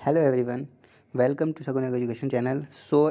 Hello everyone, welcome to सगुन education channel.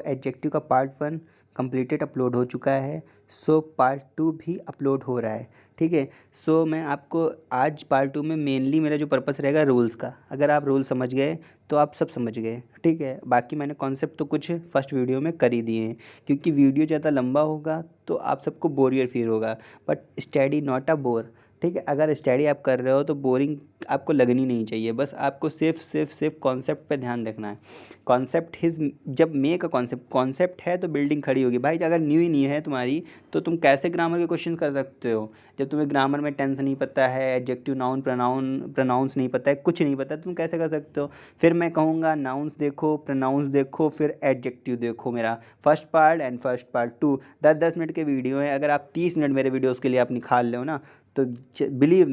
Adjective का part 1 completed upload हो चुका है। पार्ट 2 भी अपलोड हो रहा है। ठीक है। मैं आपको आज पार्ट 2 में मेनली मेरा जो पर्पस रहेगा रूल्स का। अगर आप रूल समझ गए तो आप सब समझ गए। ठीक है। बाकी मैंने कॉन्सेप्ट तो कुछ फर्स्ट वीडियो में कर ही दिए हैं, क्योंकि वीडियो ज़्यादा लंबा होगा तो आप सबको बोरियर फील होगा। But study not a bore. ठीक है। अगर स्टडी आप कर रहे हो तो बोरिंग आपको लगनी नहीं चाहिए। बस आपको सिर्फ कॉन्सेप्ट पे ध्यान रखना है। कॉन्सेप्ट हिज जब मेक अ कॉन्सेप्ट है तो बिल्डिंग खड़ी होगी। भाई अगर न्यू ही नहीं है तुम्हारी तो तुम कैसे ग्रामर के क्वेश्चन कर सकते हो? जब तुम्हें ग्रामर में टेंस नहीं पता है, एडजेक्टिव नाउन प्रोनाउंस नहीं पता है, कुछ नहीं पता, तुम कैसे कर सकते हो? फिर मैं कहूँगा नाउन्स देखो, प्रोनाउंस देखो, फिर एडजेक्टिव देखो। मेरा first part and first part 2 10-10 minute के वीडियो हैं। अगर आप 30 मिनट मेरे वीडियोज़ के लिए आप निकाल लो ना, तो बिलीव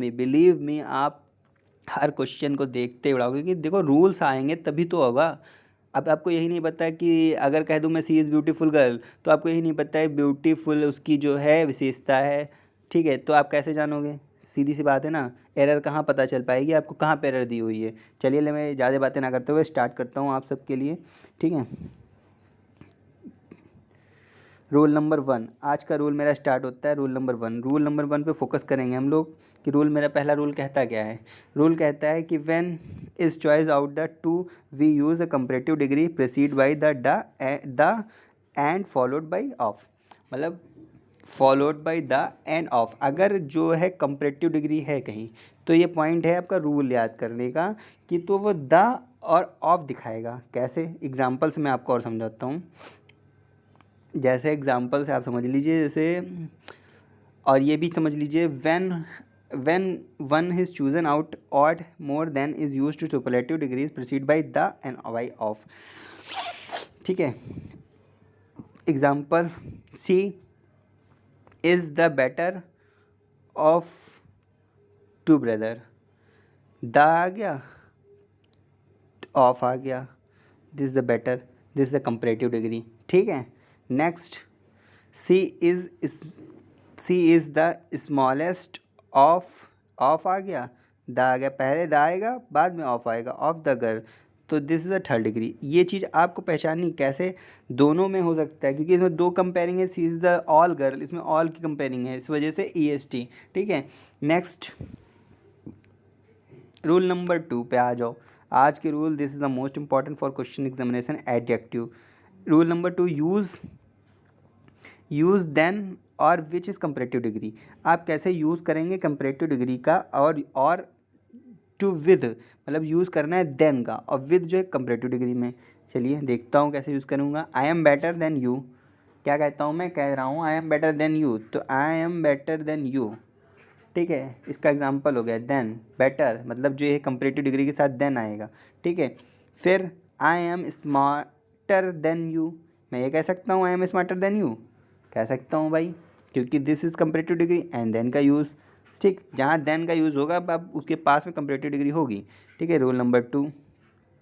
मी आप हर क्वेश्चन को देखते उड़ाओगे। कि देखो रूल्स आएंगे तभी तो होगा। अब आपको यही नहीं पता कि अगर कह दूं मैं सी इज़ ब्यूटीफुल गर्ल, तो आपको यही नहीं पता है ब्यूटीफुल उसकी जो है विशेषता है। ठीक है। तो आप कैसे जानोगे? सीधी सी बात है ना। एरर कहाँ पता चल पाएगी आपको, कहाँ पे एरर दी हुई है? चलिए मैं ज़्यादा बातें ना करते हुए स्टार्ट करता हूँ आप सबके लिए। ठीक है। रूल नंबर 1, आज का रूल मेरा स्टार्ट होता है। रूल नंबर वन पे फोकस करेंगे हम लोग कि रूल मेरा पहला रूल कहता क्या है। रूल कहता है कि when is choice out the two we use a comparative degree preceded by the and followed by of. मतलब followed by the and of. अगर जो है कंपैरेटिव डिग्री है कहीं, तो ये पॉइंट है आपका रूल याद करने का कि तो वो द और ऑफ दिखाएगा। कैसे? एग्जाम्पल से मैं आपको और समझाता हूँ। जैसे एग्जाम्पल से आप समझ लीजिए, जैसे और ये भी समझ लीजिए, when when one is chosen out of more than is use to superlative degrees proceed by the and by of. ठीक है। Example, she is the better of two brother. The आ गया, ऑफ आ गया, this the better, this the comparative degree. ठीक है। Next, she is she is the smallest of आ गया, द आ गया, पहले द आएगा बाद में ऑफ आएगा, ऑफ द गर्ल। तो this is a third degree. ये चीज़ आपको पहचाननी कैसे? दोनों में हो सकता है, क्योंकि इसमें दो कंपेयरिंग है। She is the all girl, इसमें ऑल की कंपेयरिंग है, इस वजह से ई एस टी। ठीक है। नेक्स्ट, रूल नंबर 2 पे आ जाओ। आज के rule, this is the most important for question examination, adjective. Rule number 2, use than और विच इज़ कंपैरेटिव डिग्री। आप कैसे यूज़ करेंगे कंपैरेटिव डिग्री का? और टू विद, मतलब यूज़ करना है देन का, और विद जो है कंपैरेटिव डिग्री में। चलिए देखता हूँ कैसे यूज़ करूँगा। I am better than you. क्या कहता हूँ? मैं कह रहा हूँ I am better than you, तो I am better than you. ठीक है। इसका एग्जाम्पल हो गया देन। बेटर मतलब जो है कंपैरेटिव डिग्री के साथ देन आएगा। ठीक है। फिर I am smarter than you. मैं ये कह सकता हूँ I am smarter than you, कह सकता हूँ भाई, क्योंकि this is comparative degree and than का यूज़। ठीक, जहाँ देन का यूज़ होगा अब उसके पास में कंपैरेटिव डिग्री होगी। ठीक है। Rule number 2।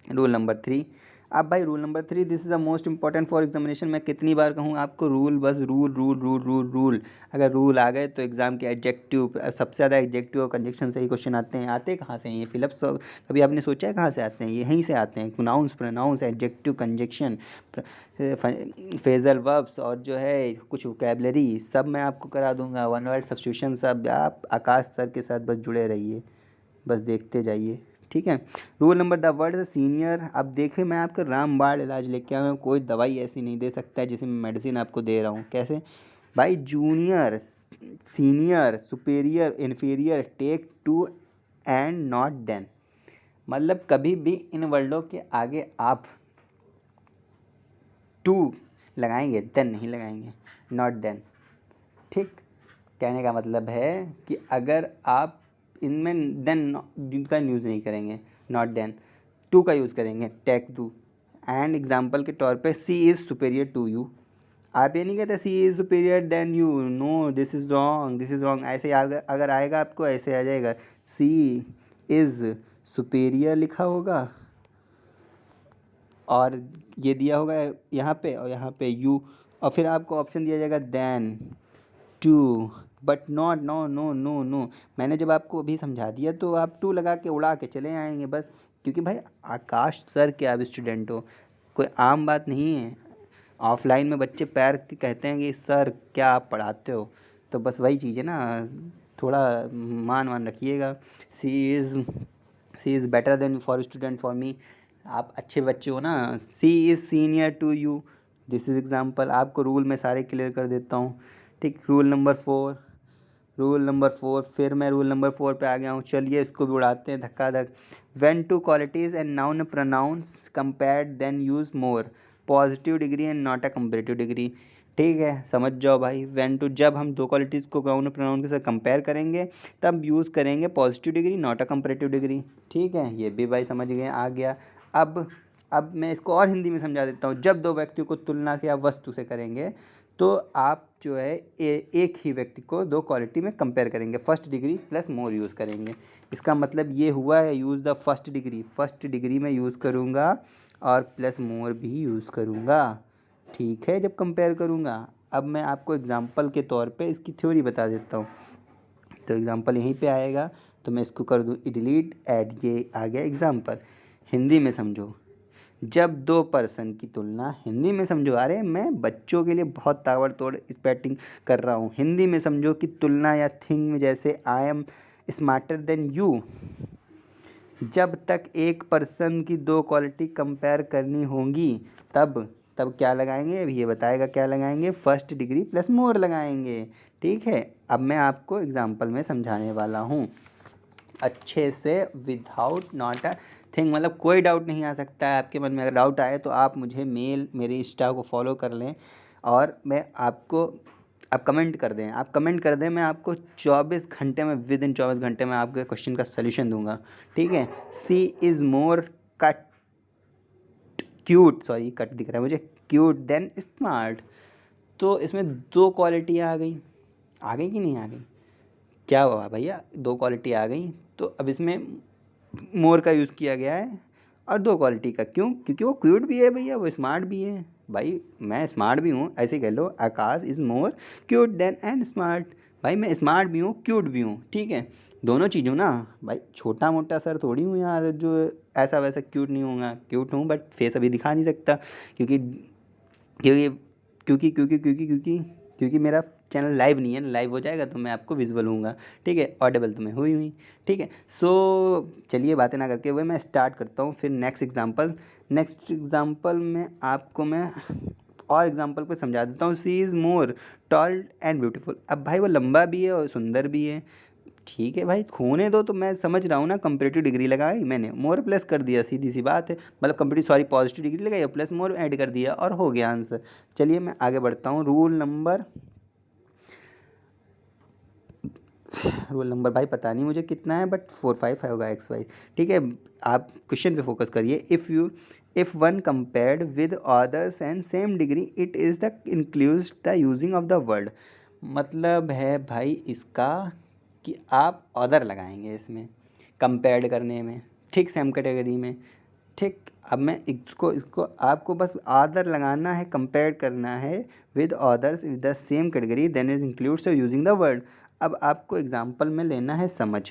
रूल नंबर 3, अब भाई rule number 3, this is the most important for examination. मैं कितनी बार कहूँ आपको? रूल, बस rule rule rule rule rule. अगर रूल आ गए तो एग्जाम के एडजेक्टिव, सबसे ज़्यादा एडजेक्टिव और कंजक्शन से ही क्वेश्चन आते हैं। आते कहाँ से हैं ये फिलअप सब? कभी आपने सोचा है कहाँ से आते हैं? यहीं से आते हैं। Nouns, pronouns, adjective, conjunction, phrasal verbs, और जो है कुछ वोकैबलरी, सब मैं आपको करा दूंगा। वन वर्ड सब्स्टिट्यूशन सब। आप आकाश सर के साथ बस जुड़े रहिए, बस देखते जाइए। ठीक है। Rule number, the word senior. अब देखें, मैं आपका रामबाण इलाज लेके आया हूँ। कोई दवाई ऐसी नहीं दे सकता है जिसे मैं मेडिसिन आपको दे रहा हूँ। कैसे भाई? Junior, senior, superior, inferior, take to and not than. मतलब कभी भी इन वर्डों के आगे आप टू लगाएंगे, देन नहीं लगाएंगे, नॉट देन। ठीक। कहने का मतलब है कि अगर आप इनमें देन का यूज़ नहीं करेंगे, नॉट देन, टू का यूज़ करेंगे, टेक टू। एंड एग्जाम्पल के तौर पे, she is superior to you. आप ये नहीं कहते she is superior than you, no, this is wrong, this is wrong. ऐसे अगर आएगा आपको, ऐसे आ जाएगा, सी इज़ सुपेरियर लिखा होगा और ये दिया होगा यहाँ पे, और यहाँ पे यू, और फिर आपको ऑप्शन दिया जाएगा than, to, but not, no no no no, मैंने जब आपको अभी समझा दिया तो आप टू लगा के उड़ा के चले आएंगे बस, क्योंकि भाई आकाश सर के आप स्टूडेंट हो, कोई आम बात नहीं है। ऑफलाइन में बच्चे पैर के कहते हैं कि सर क्या आप पढ़ाते हो, तो बस वही चीज़ है ना, थोड़ा मान रखिएगा। She is she is better than for student for me, आप अच्छे बच्चे हो ना। She is senior to you, this is example. आपको रूल मैं सारे क्लियर कर देता हूँ, ठीक। रूल नंबर 4 फिर मैं रूल नंबर 4 पे आ गया हूँ। चलिए इसको भी उड़ाते हैं धक्का धक। When two qualities and noun pronouns compared then use more, positive degree and not a comparative degree. ठीक है, समझ जाओ भाई। व्हेन टू, जब हम दो क्वालिटीज़ को नाउन प्रोनाउन के साथ कंपेयर करेंगे तब यूज़ करेंगे positive degree, not a comparative degree. ठीक है, ये भी भाई समझ गए, आ गया। अब मैं इसको और हिंदी में समझा देता हूँ। जब दो व्यक्तियों को तुलना या वस्तु से करेंगे तो आप जो है एक ही व्यक्ति को दो क्वालिटी में कंपेयर करेंगे, फर्स्ट डिग्री प्लस मोर यूज़ करेंगे। इसका मतलब ये हुआ है यूज़ द फर्स्ट डिग्री में यूज़ करूँगा और प्लस मोर भी यूज़ करूँगा। ठीक है, जब कंपेयर करूँगा। अब मैं आपको एग्जांपल के तौर पे इसकी थ्योरी बता देता हूँ। तो एग्जांपल यहीं पे आएगा, तो मैं इसको कर दूँ डिलीट, ऐड, ये आ गया एग्जांपल। हिंदी में समझो, जब दो पर्सन की तुलना, हिंदी में समझो, अरे मैं बच्चों के लिए बहुत ताबड़तोड़ स्पेटिंग कर रहा हूँ। हिंदी में समझो कि तुलना या थिंग में, जैसे आई एम स्मार्टर देन यू, जब तक एक पर्सन की दो क्वालिटी कंपेयर करनी होंगी तब तब क्या लगाएंगे, ये बताएगा क्या लगाएंगे, फर्स्ट डिग्री प्लस मोर लगाएंगे। ठीक है, अब मैं आपको एग्जांपल में समझाने वाला हूँ अच्छे से, विदाउट नॉट अ थिंग, मतलब कोई डाउट नहीं आ सकता है आपके मन में। अगर डाउट आए तो आप मुझे मेरे इंस्टा को फॉलो कर लें और मैं आपको, आप कमेंट कर दें, मैं आपको 24 घंटे में, विद इन 24 घंटे में आपके क्वेश्चन का सलूशन दूंगा। ठीक है। She is more cut cute, sorry cut दिख रहा है मुझे, क्यूट देन स्मार्ट। तो इसमें दो क्वालिटियाँ आ गई कि नहीं आ गई, क्या हुआ भैया, दो क्वालिटी आ गई। तो अब इसमें मोर का यूज़ किया गया है और दो क्वालिटी का, क्यों, क्योंकि वो क्यूट भी है भैया, वो स्मार्ट भी है। भाई मैं स्मार्ट भी हूँ, ऐसे कह लो, Akash is more cute than and smart. भाई मैं स्मार्ट भी हूँ, क्यूट भी हूँ। ठीक है, दोनों चीज़ हूँ ना भाई, छोटा मोटा सर थोड़ी हूँ यार जो ऐसा वैसा क्यूट नहीं हूँगा। क्यूट हूँ बट फेस अभी दिखा नहीं सकता, क्योंकि क्योंकि क्योंकि क्योंकि क्योंकि क्योंकि क्योंकि मेरा चैनल लाइव नहीं है, लाइव हो जाएगा तो मैं आपको विजुअल हूँगा। ठीक है, ऑडिबल तो मैं हुई। ठीक है, सो चलिए बातें ना करके हुए मैं स्टार्ट करता हूँ फिर नेक्स्ट एग्जांपल में आपको मैं और एग्जांपल को समझा देता हूँ। She is more tall and beautiful. अब भाई वो लंबा भी है और सुंदर भी है। ठीक है भाई, खोने दो, तो मैं समझ रहा हूँ ना, कंपेरेटिव डिग्री लगाई मैंने, मोर प्लस कर दिया, सीधी सी बात है। मतलब पॉजिटिव डिग्री लगाई और प्लस मोर ऐड कर दिया और हो गया आंसर। चलिए मैं आगे बढ़ता हूँ। रूल नंबर भाई पता नहीं मुझे कितना है, बट 4 5 होगा XY। ठीक है, आप क्वेश्चन पे फोकस करिए। If one compared with others and same degree, it is the includes the using of the word. मतलब है भाई इसका कि आप अदर लगाएंगे इसमें कंपेयर्ड करने में, ठीक, सेम कैटेगरी में। ठीक, अब मैं इसको आपको बस अदर लगाना है, कंपेयर करना है with others with the same category, then is includes using the word. अब आपको एग्जांपल में लेना है समझ,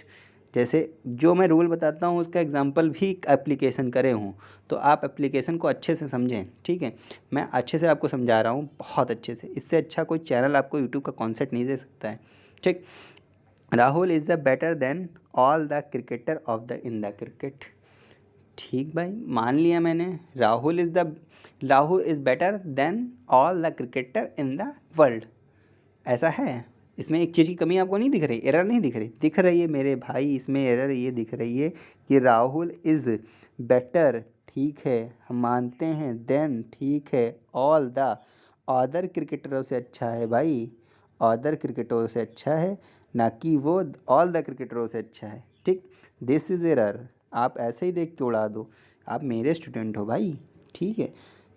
जैसे जो मैं रूल बताता हूँ उसका एग्जांपल भी एप्लीकेशन करे हूँ, तो आप एप्लीकेशन को अच्छे से समझें। ठीक है, मैं अच्छे से आपको समझा रहा हूँ, बहुत अच्छे से, इससे अच्छा कोई चैनल आपको यूट्यूब का कॉन्सेप्ट नहीं दे सकता है। ठीक, Rahul is the better than all the cricketer of the in the cricket. ठीक भाई, मान लिया मैंने, Rahul is better than all the cricketer in the world. ऐसा है, इसमें एक चीज़ की कमी आपको नहीं दिख रही, एरर नहीं दिख रही है मेरे भाई, इसमें एरर ये दिख रही है कि राहुल इज़ बेटर, ठीक है हम मानते हैं, देन, ठीक है, ऑल द अदर क्रिकेटरों से अच्छा है भाई, अदर क्रिकेटरों से अच्छा है, ना कि वो ऑल द क्रिकेटरों से अच्छा है। ठीक, दिस इज़ एरर, आप ऐसे ही देख के उड़ा दो, आप मेरे स्टूडेंट हो भाई। ठीक है,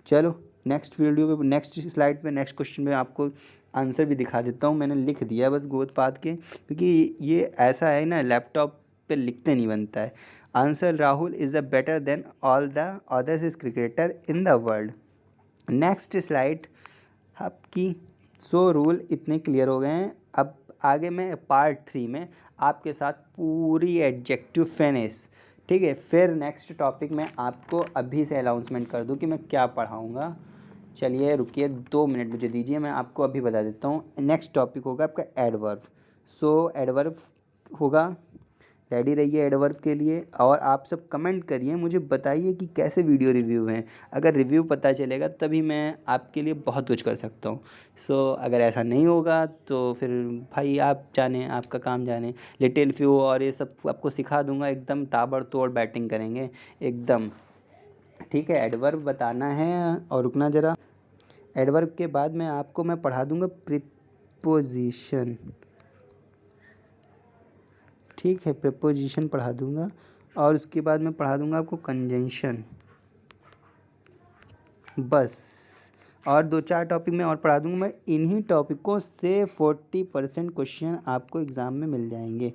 चलो नेक्स्ट वीडियो पे, नेक्स्ट स्लाइड पे, नेक्स्ट क्वेश्चन में आपको आंसर भी दिखा देता हूँ। मैंने लिख दिया बस गोद पात के, क्योंकि ये ऐसा है ना, लैपटॉप पे लिखते नहीं बनता है answer. Rahul is the better than all the others is cricketer in the world. Next slide आपकी। सो रूल इतने क्लियर हो गए हैं। अब आगे मैं पार्ट 3 में आपके साथ पूरी एडजेक्टिव फिनिश, ठीक है। फिर नेक्स्ट टॉपिक में आपको अभी से अनाउंसमेंट कर दूं कि मैं क्या पढ़ाऊँगा। चलिए रुकिए 2 मिनट मुझे दीजिए, मैं आपको अभी बता देता हूँ। नेक्स्ट टॉपिक होगा आपका एडवर्ब। सो एडवर्ब होगा, रेडी रहिए एडवर्ब के लिए। और आप सब कमेंट करिए, मुझे बताइए कि कैसे वीडियो रिव्यू हैं। अगर रिव्यू पता चलेगा तभी मैं आपके लिए बहुत कुछ कर सकता हूँ। सो अगर ऐसा नहीं होगा तो फिर भाई आप जाने, आपका काम जाने। लिटिल फ्यू और ये सब आपको सिखा दूंगा, एकदम ताबड़तोड़ बैटिंग करेंगे एकदम, ठीक है। एडवर्ब बताना है। और रुकना ज़रा, एडवर्ब के बाद मैं पढ़ा दूंगा प्रीपोजिशन, ठीक है। प्रीपोजिशन पढ़ा दूंगा और उसके बाद मैं पढ़ा दूंगा आपको कंजंक्शन, बस। और 2-4 टॉपिक में और पढ़ा दूंगा। मैं इन्हीं टॉपिकों से 40% क्वेश्चन आपको एग्ज़ाम में मिल जाएंगे,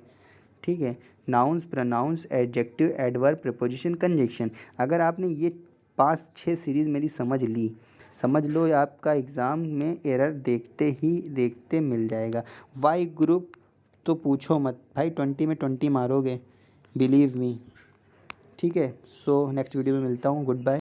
ठीक है। Nouns, pronouns, adjective, adverb, preposition, conjunction. अगर आपने ये 5-6 सीरीज़ मेरी समझ ली, समझ लो आपका एग्ज़ाम में एरर देखते ही देखते मिल जाएगा। वाई ग्रुप तो पूछो मत भाई, 20 में 20 मारोगे, बिलीव मी, ठीक है। सो नेक्स्ट वीडियो में मिलता हूँ, गुड बाय।